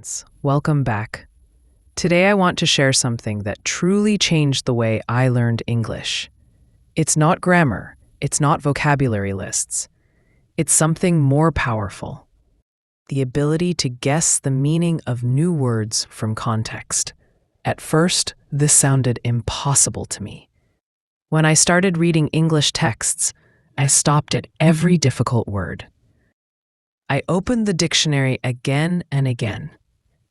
friends. Welcome back. Today I want to share something that truly changed the way I learned English. It's not grammar, it's not vocabulary lists. It's something more powerful. The ability to guess the meaning of new words from context. At first, this sounded impossible to me. When I started reading English texts, I stopped at every difficult word. I opened the dictionary again and again.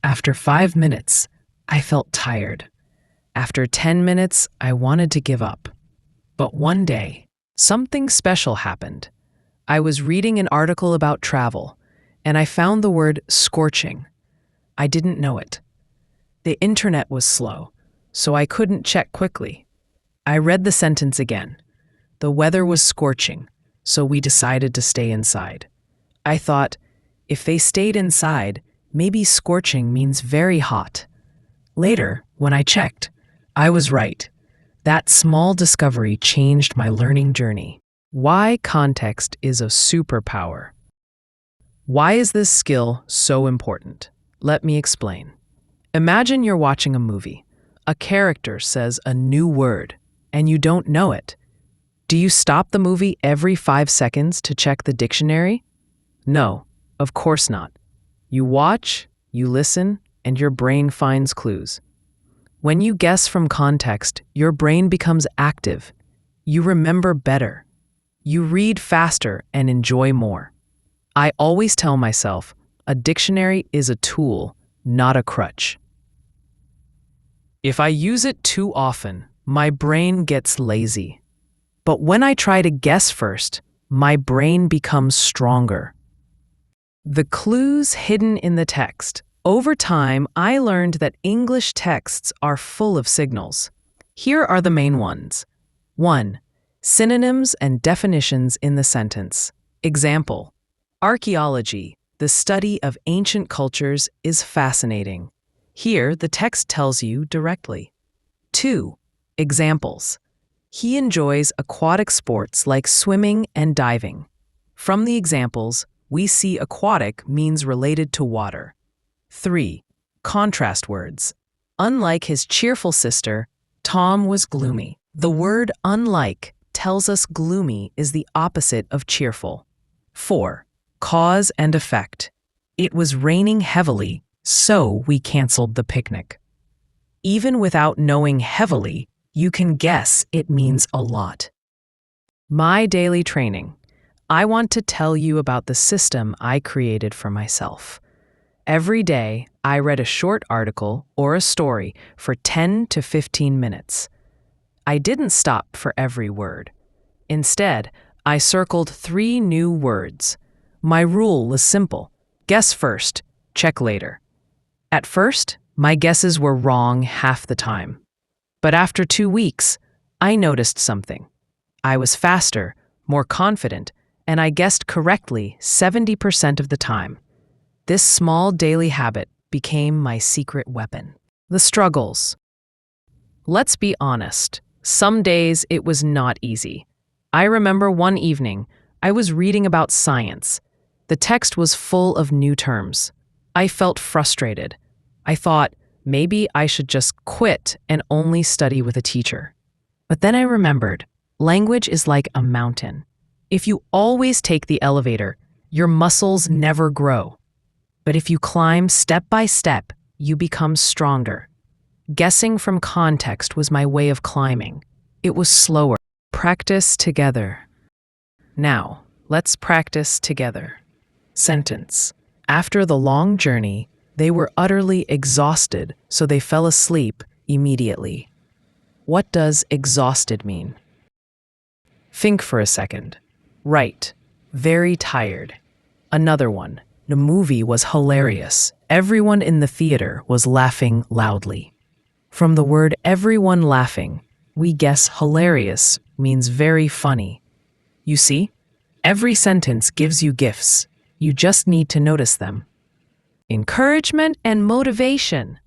After 5 minutes, I felt tired. After 10 minutes, I wanted to give up. But one day, something special happened. I was reading an article about travel, and I found the word scorching. I didn't know it. The internet was slow, so I couldn't check quickly. I read the sentence again. The weather was scorching, so we decided to stay inside. I thought, if they stayed inside, maybe scorching means very hot. Later, when I checked, I was right. That small discovery changed my learning journey. Why context is a superpower. Why is this skill so important? Let me explain. Imagine you're watching a movie. A character says a new word, and you don't know it. Do you stop the movie every 5 seconds to check the dictionary? No, of course not. You watch, you listen, and your brain finds clues. When you guess from context, your brain becomes active. You remember better. You read faster and enjoy more. I always tell myself, a dictionary is a tool, not a crutch. If I use it too often, my brain gets lazy. But when I try to guess first, my brain becomes stronger. The clues hidden in the text. Over time, I learned that English texts are full of signals. Here are the main ones. 1. Synonyms and definitions in the sentence. Example: archaeology, the study of ancient cultures, is fascinating. Here, the text tells you directly. 2. Examples: he enjoys aquatic sports like swimming and diving. From the examples, we see aquatic means related to water. 3. Contrast words. Unlike his cheerful sister, Tom was gloomy. The word unlike tells us gloomy is the opposite of cheerful. 4. Cause and effect. It was raining heavily, so we canceled the picnic. Even without knowing heavily, you can guess it means a lot. My daily training. I want to tell you about the system I created for myself. Every day, I read a short article or a story for 10 to 15 minutes. I didn't stop for every word. Instead, I circled 3 new words. My rule was simple: guess first, check later. At first, my guesses were wrong half the time. But after 2 weeks, I noticed something. I was faster, more confident, and I guessed correctly 70% of the time. This small daily habit became my secret weapon. The struggles. Let's be honest. Some days it was not easy. I remember one evening, I was reading about science. The text was full of new terms. I felt frustrated. I thought, maybe I should just quit and only study with a teacher. But then I remembered, language is like a mountain. If you always take the elevator, your muscles never grow. But if you climb step by step, you become stronger. Guessing from context was my way of climbing. It was slower. Practice together. Now, let's practice together. Sentence. After the long journey, they were utterly exhausted, so they fell asleep immediately. What does exhausted mean? Think for a second. Right. Very tired. Another one. The movie was hilarious. Everyone in the theater was laughing loudly. From the word everyone laughing, we guess hilarious means very funny. You see, every sentence gives you gifts. You just need to notice them. Encouragement and motivation.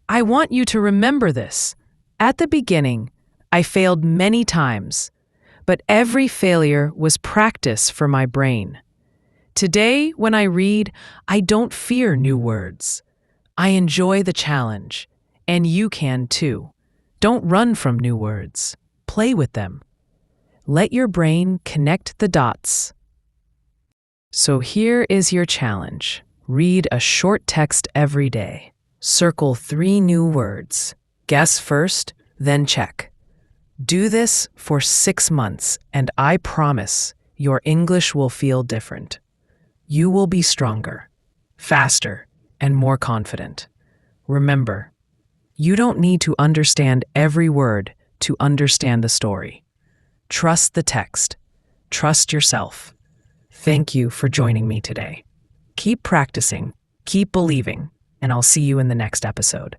I want you to remember this. At the beginning, I failed many times, but every failure was practice for my brain. Today, when I read, I don't fear new words. I enjoy the challenge, and you can too. Don't run from new words. Play with them. Let your brain connect the dots. So here is your challenge. Read a short text every day. Circle 3 new words. Guess first, then check. Do this for 6 months, and I promise your English will feel different. You will be stronger, faster, and more confident. Remember, you don't need to understand every word to understand the story. Trust the text. Trust yourself. Thank you for joining me today. Keep practicing, keep believing, and I'll see you in the next episode.